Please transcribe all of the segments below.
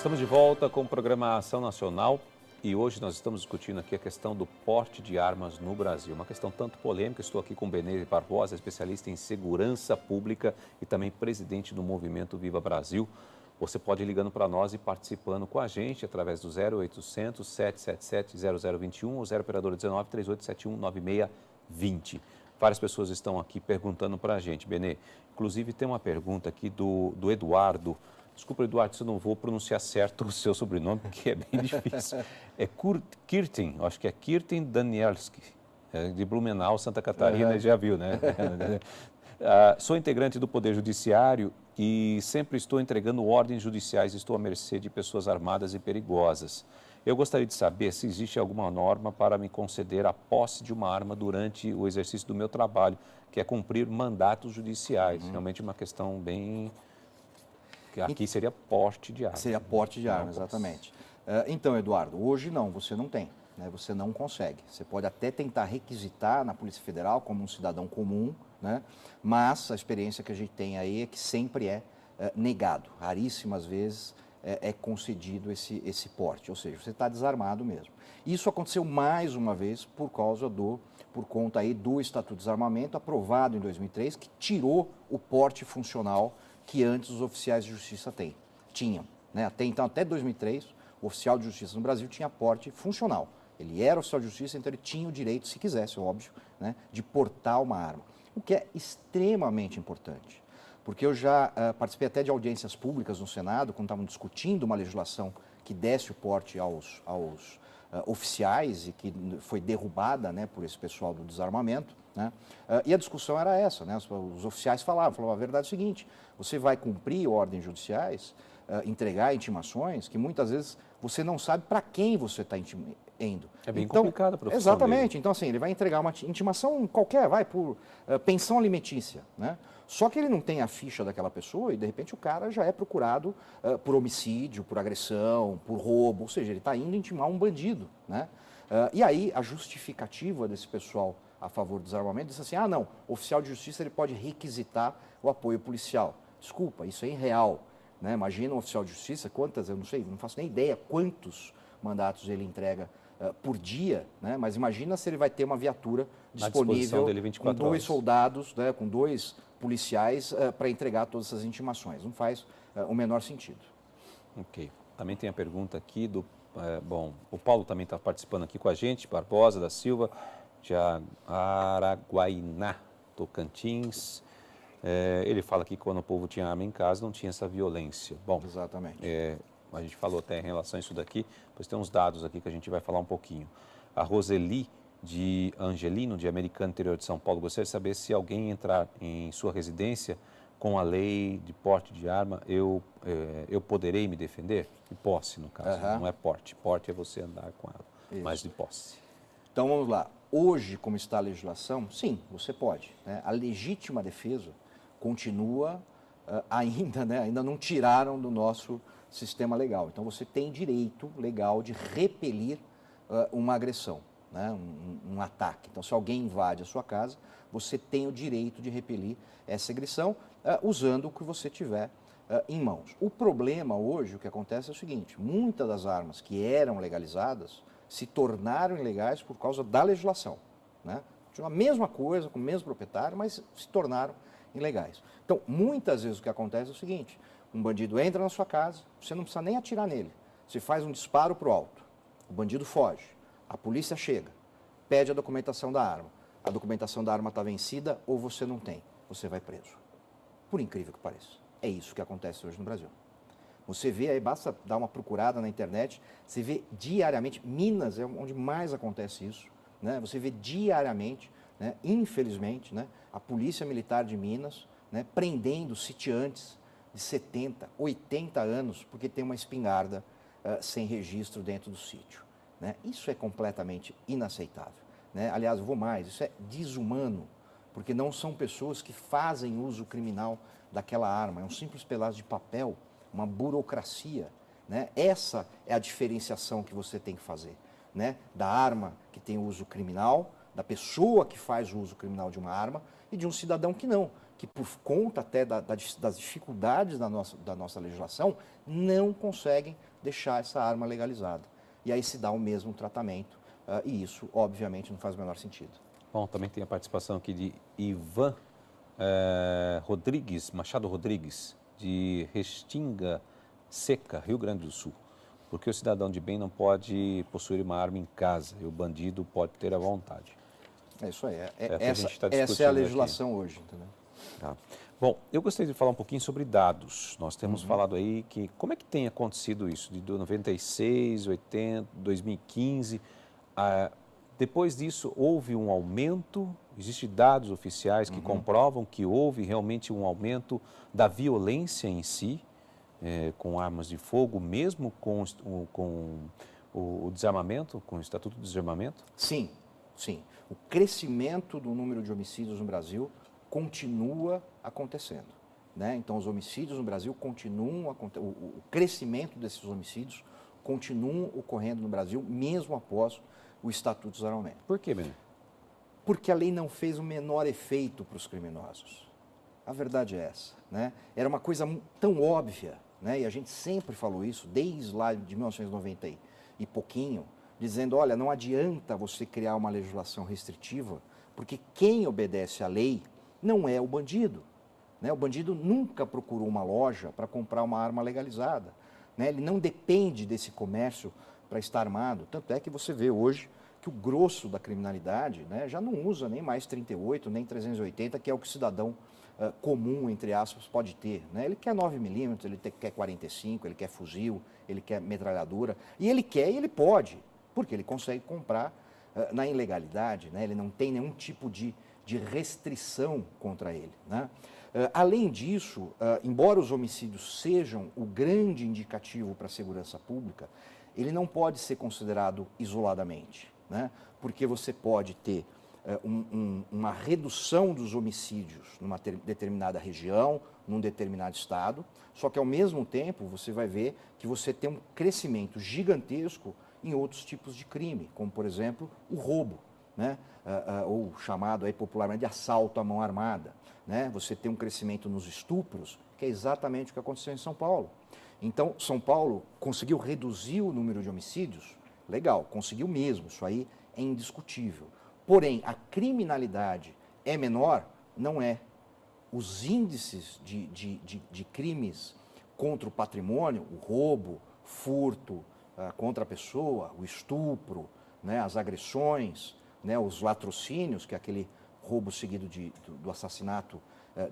Estamos de volta com o programa Ação Nacional e hoje nós estamos discutindo aqui a questão do porte de armas no Brasil. Uma questão tanto polêmica. Estou aqui com Benê Barbosa, especialista em segurança pública e também presidente do movimento Viva Brasil. Você pode ir ligando para nós e participando com a gente através do 0800 777 0021 ou 0 operadora 19 3871 9620. Várias pessoas estão aqui perguntando para a gente, Benê. Inclusive tem uma pergunta aqui do Eduardo. Desculpa, Eduardo, se eu não vou pronunciar certo o seu sobrenome, porque é bem difícil. É Kirten, acho que é Kirten Danielski, de Blumenau, Santa Catarina, já viu, né? Sou integrante do Poder Judiciário e sempre estou entregando ordens judiciais, estou à mercê de pessoas armadas e perigosas. Eu gostaria de saber se existe alguma norma para me conceder a posse de uma arma durante o exercício do meu trabalho, que é cumprir mandatos judiciais. Realmente uma questão bem... Aqui seria porte de arma. Seria porte de arma, exatamente. Então, Eduardo, hoje não, você não tem, né? Você não consegue. Você pode até tentar requisitar na Polícia Federal como um cidadão comum, né? Mas a experiência que a gente tem aí é que sempre é negado. Raríssimas vezes é concedido esse porte, ou seja, você está desarmado mesmo. Isso aconteceu mais uma vez por conta aí do Estatuto de Desarmamento, aprovado em 2003, que tirou o porte funcional que antes os oficiais de justiça tinham, né? Até então, até 2003, o oficial de justiça no Brasil tinha porte funcional. Ele era oficial de justiça, então ele tinha o direito, se quisesse, óbvio, né, de portar uma arma. O que é extremamente importante, porque eu já participei até de audiências públicas no Senado, quando estavam discutindo uma legislação que desse o porte aos oficiais e que foi derrubada, né, por esse pessoal do desarmamento, né? E a discussão era essa, né? Os oficiais falavam, a verdade é o seguinte: você vai cumprir ordens judiciais, entregar intimações que muitas vezes você não sabe para quem você está indo. É bem complicado a profissão Exatamente. dele. Então, assim, ele vai entregar uma intimação qualquer, por pensão alimentícia, né? Só que ele não tem a ficha daquela pessoa e, de repente, o cara já é procurado por homicídio, por agressão, por roubo, ou seja, ele está indo intimar um bandido, né? E aí, a justificativa desse pessoal a favor do desarmamento diz assim: não, o oficial de justiça ele pode requisitar o apoio policial. Desculpa, isso é irreal, né? Imagina um oficial de justiça, quantas, eu não sei, não faço nem ideia quantos mandatos ele entrega por dia, né? Mas imagina se ele vai ter uma viatura disponível com 2 soldados, né, com 2 policiais para entregar todas essas intimações. Não faz o menor sentido. Ok. Também tem a pergunta aqui do... o Paulo também está participando aqui com a gente, Barbosa da Silva, de Araguainá, Tocantins. Ele fala que quando o povo tinha arma em casa não tinha essa violência. Bom, exatamente. A gente falou até em relação a isso daqui, pois tem uns dados aqui que a gente vai falar um pouquinho. A Roseli de Angelino, de Americana, interior de São Paulo, gostaria de saber se alguém entrar em sua residência com a lei de porte de arma, eu poderei me defender? De posse, no caso, não é porte. Porte é você andar com ela, mas de posse. Então, vamos lá. Hoje, como está a legislação, sim, você pode, né? A legítima defesa continua ainda, né? Ainda não tiraram do nosso sistema legal. Então, você tem direito legal de repelir uma agressão, né? Um ataque. Então, se alguém invade a sua casa, você tem o direito de repelir essa agressão usando o que você tiver em mãos. O problema hoje, o que acontece é o seguinte: muitas das armas que eram legalizadas se tornaram ilegais por causa da legislação, né? Tinha a mesma coisa, com o mesmo proprietário, mas se tornaram ilegais. Então, muitas vezes o que acontece é o seguinte: um bandido entra na sua casa, você não precisa nem atirar nele, você faz um disparo para o alto, o bandido foge, a polícia chega, pede a documentação da arma, a documentação da arma está vencida ou você não tem, você vai preso. Por incrível que pareça, é isso que acontece hoje no Brasil. Você vê aí, basta dar uma procurada na internet, você vê diariamente, Minas é onde mais acontece isso, né? Você vê diariamente, né, infelizmente, né, a Polícia Militar de Minas, né, prendendo sitiantes de 70, 80 anos, porque tem uma espingarda sem registro dentro do sítio, né? Isso é completamente inaceitável, né? Aliás, eu vou mais, isso é desumano, porque não são pessoas que fazem uso criminal daquela arma, é um simples pedaço de papel, uma burocracia, né? Essa é a diferenciação que você tem que fazer, né? Da arma que tem uso criminal, da pessoa que faz o uso criminal de uma arma e de um cidadão que não, que por conta até das dificuldades da nossa legislação, não conseguem deixar essa arma legalizada. E aí se dá o mesmo tratamento, e isso, obviamente, não faz o menor sentido. Bom, também tem a participação aqui de Ivan Machado Rodrigues, de Restinga Seca, Rio Grande do Sul. Porque o cidadão de bem não pode possuir uma arma em casa e o bandido pode ter à vontade. É isso aí. Essa é a legislação hoje, entendeu? Tá. Bom, eu gostaria de falar um pouquinho sobre dados. Nós temos falado aí que como é que tem acontecido isso, de 96, 80, 2015, depois disso houve um aumento, existem dados oficiais que comprovam que houve realmente um aumento da violência em si, com armas de fogo, mesmo com o desarmamento, com o Estatuto do Desarmamento? Sim, sim. O crescimento do número de homicídios no Brasil continua acontecendo, né? Então, os homicídios no Brasil continuam acontecendo, o crescimento desses homicídios continuam ocorrendo no Brasil, mesmo após o Estatuto do Desarmamento. Por quê, Benê? Porque a lei não fez o menor efeito para os criminosos. A verdade é essa, né? Era uma coisa tão óbvia, né? E a gente sempre falou isso, desde lá de 1990 e pouquinho, dizendo, olha, não adianta você criar uma legislação restritiva, porque quem obedece à lei não é o bandido, né? O bandido nunca procurou uma loja para comprar uma arma legalizada, né? Ele não depende desse comércio para estar armado. Tanto é que você vê hoje que o grosso da criminalidade, né, já não usa nem mais 38, nem 380, que é o que o cidadão comum, entre aspas, pode ter, né? Ele quer 9mm, ele quer 45, ele quer fuzil, ele quer metralhadora, e ele quer e ele pode, porque ele consegue comprar na ilegalidade, né? Ele não tem nenhum tipo de restrição contra ele, né? Além disso, embora os homicídios sejam o grande indicativo para a segurança pública, ele não pode ser considerado isoladamente, né? Porque você pode ter uma redução dos homicídios numa determinada região, num determinado estado, só que ao mesmo tempo você vai ver que você tem um crescimento gigantesco em outros tipos de crime, como por exemplo o roubo, né? Ou chamado aí popularmente de assalto à mão armada, né? Você tem um crescimento nos estupros, que é exatamente o que aconteceu em São Paulo. Então, São Paulo conseguiu reduzir o número de homicídios? Legal, conseguiu mesmo, isso aí é indiscutível. Porém, a criminalidade é menor? Não é. Os índices de crimes contra o patrimônio, o roubo, furto contra a pessoa, o estupro, né, as agressões, né, os latrocínios, que é aquele roubo seguido do assassinato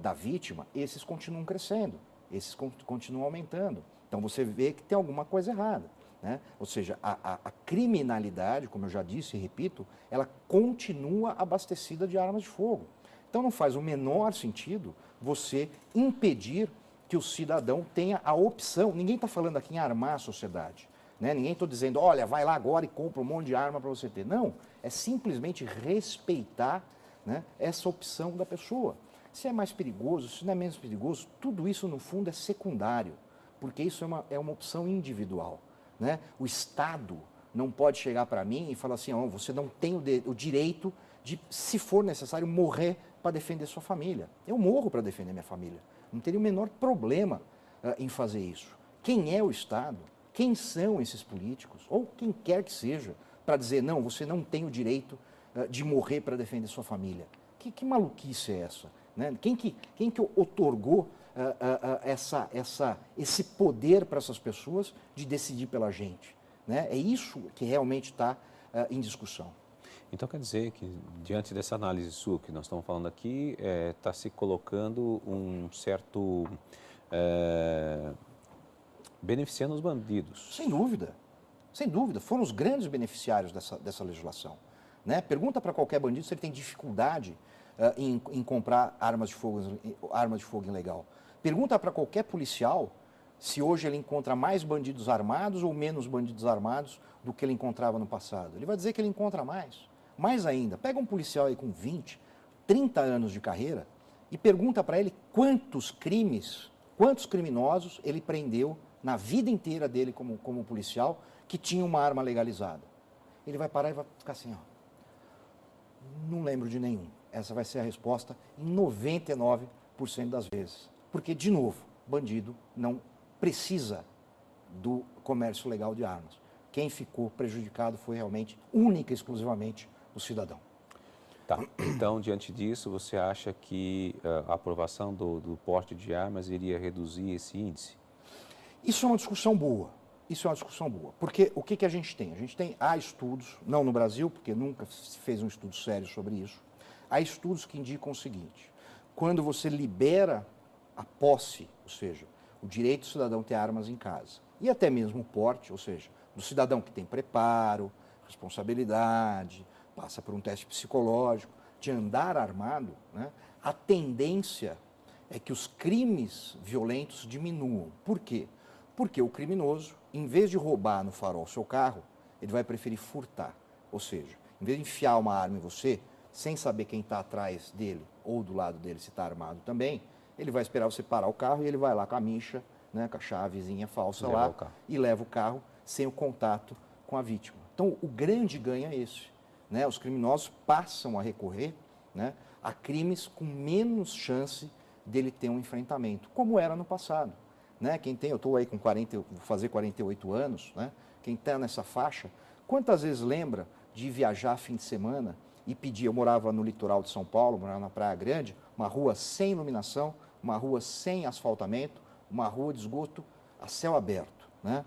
da vítima, esses continuam crescendo, esses continuam aumentando. Então você vê que tem alguma coisa errada, né? Ou seja, a criminalidade, como eu já disse e repito, ela continua abastecida de armas de fogo. Então não faz o menor sentido você impedir que o cidadão tenha a opção. Ninguém está falando aqui em armar a sociedade, né? Ninguém está dizendo, olha, vai lá agora e compra um monte de arma para você ter. Não, é simplesmente respeitar, né, essa opção da pessoa. Se é mais perigoso, se não é menos perigoso, tudo isso no fundo é secundário, porque isso é uma opção individual, né? O Estado não pode chegar para mim e falar assim, oh, você não tem o direito de, se for necessário, morrer para defender sua família. Eu morro para defender minha família. Não teria o menor problema em fazer isso. Quem é o Estado? Quem são esses políticos? Ou quem quer que seja, para dizer, não, você não tem o direito de morrer para defender sua família. Que maluquice é essa? Né? Quem que otorgou esse poder para essas pessoas de decidir pela gente? Né? É isso que realmente está em discussão. Então quer dizer que, diante dessa análise sua que nós estamos falando aqui, está se colocando um certo... beneficiando os bandidos. Sem dúvida, sem dúvida. Foram os grandes beneficiários dessa legislação. Né? Pergunta para qualquer bandido se ele tem dificuldade em comprar armas de fogo ilegal. Pergunta para qualquer policial se hoje ele encontra mais bandidos armados ou menos bandidos armados do que ele encontrava no passado. Ele vai dizer que ele encontra mais. Mais ainda, pega um policial aí com 20, 30 anos de carreira e pergunta para ele quantos criminosos ele prendeu na vida inteira dele como policial que tinha uma arma legalizada. Ele vai parar e vai ficar assim, ó, não lembro de nenhum. Essa vai ser a resposta em 99% das vezes. Porque, de novo, bandido não precisa do comércio legal de armas. Quem ficou prejudicado foi realmente, única e exclusivamente, o cidadão. Tá. Então, diante disso, você acha que a aprovação do porte de armas iria reduzir esse índice? Isso é uma discussão boa. Isso é uma discussão boa. Porque o que a gente tem? Há estudos, não no Brasil, porque nunca se fez um estudo sério sobre isso. Há estudos que indicam o seguinte: quando você libera a posse, ou seja, o direito do cidadão ter armas em casa, e até mesmo o porte, ou seja, do cidadão que tem preparo, responsabilidade, passa por um teste psicológico, de andar armado, né, a tendência é que os crimes violentos diminuam. Por quê? Porque o criminoso, em vez de roubar no farol seu carro, ele vai preferir furtar. Ou seja, em vez de enfiar uma arma em você, sem saber quem está atrás dele ou do lado dele se está armado também, ele vai esperar você parar o carro e ele vai lá com a mincha, né, com a chavezinha falsa lá, e leva o carro sem o contato com a vítima. Então, o grande ganho é esse. Né? Os criminosos passam a recorrer, né, a crimes com menos chance dele ter um enfrentamento, como era no passado. Né? Quem tem, eu estou aí com vou fazer 48 anos, né? Quem está nessa faixa, quantas vezes lembra de viajar fim de semana e pedir? Eu morava no litoral de São Paulo, morava na Praia Grande, uma rua sem iluminação, uma rua sem asfaltamento, uma rua de esgoto a céu aberto. Né?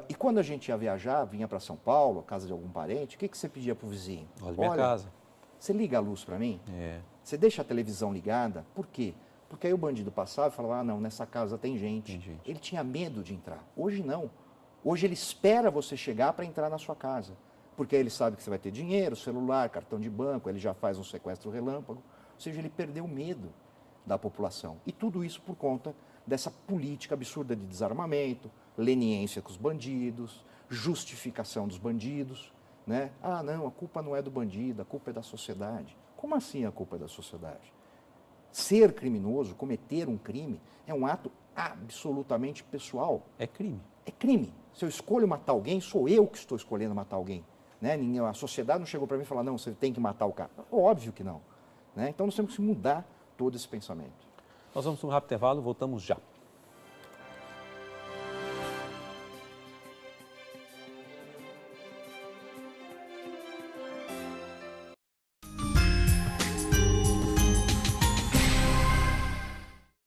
E quando a gente ia viajar, vinha para São Paulo, a casa de algum parente, o que você pedia para o vizinho? Olha, minha casa. Você liga a luz para mim? É. Você deixa a televisão ligada? Por quê? Porque aí o bandido passava e falava, não, nessa casa tem gente. Ele tinha medo de entrar. Hoje não. Hoje ele espera você chegar para entrar na sua casa. Porque aí ele sabe que você vai ter dinheiro, celular, cartão de banco, ele já faz um sequestro relâmpago. Ou seja, ele perdeu o medo da população. E tudo isso por conta dessa política absurda de desarmamento, leniência com os bandidos, justificação dos bandidos. Né? Ah, não, a culpa não é do bandido, a culpa é da sociedade. Como assim a culpa é da sociedade? Ser criminoso, cometer um crime, é um ato absolutamente pessoal. É crime. É crime. Se eu escolho matar alguém, sou eu que estou escolhendo matar alguém. Né? A sociedade não chegou para mim e falou, não, você tem que matar o cara. Óbvio que não. Né? Então nós temos que mudar todo esse pensamento. Nós vamos para um rápido intervalo, voltamos já.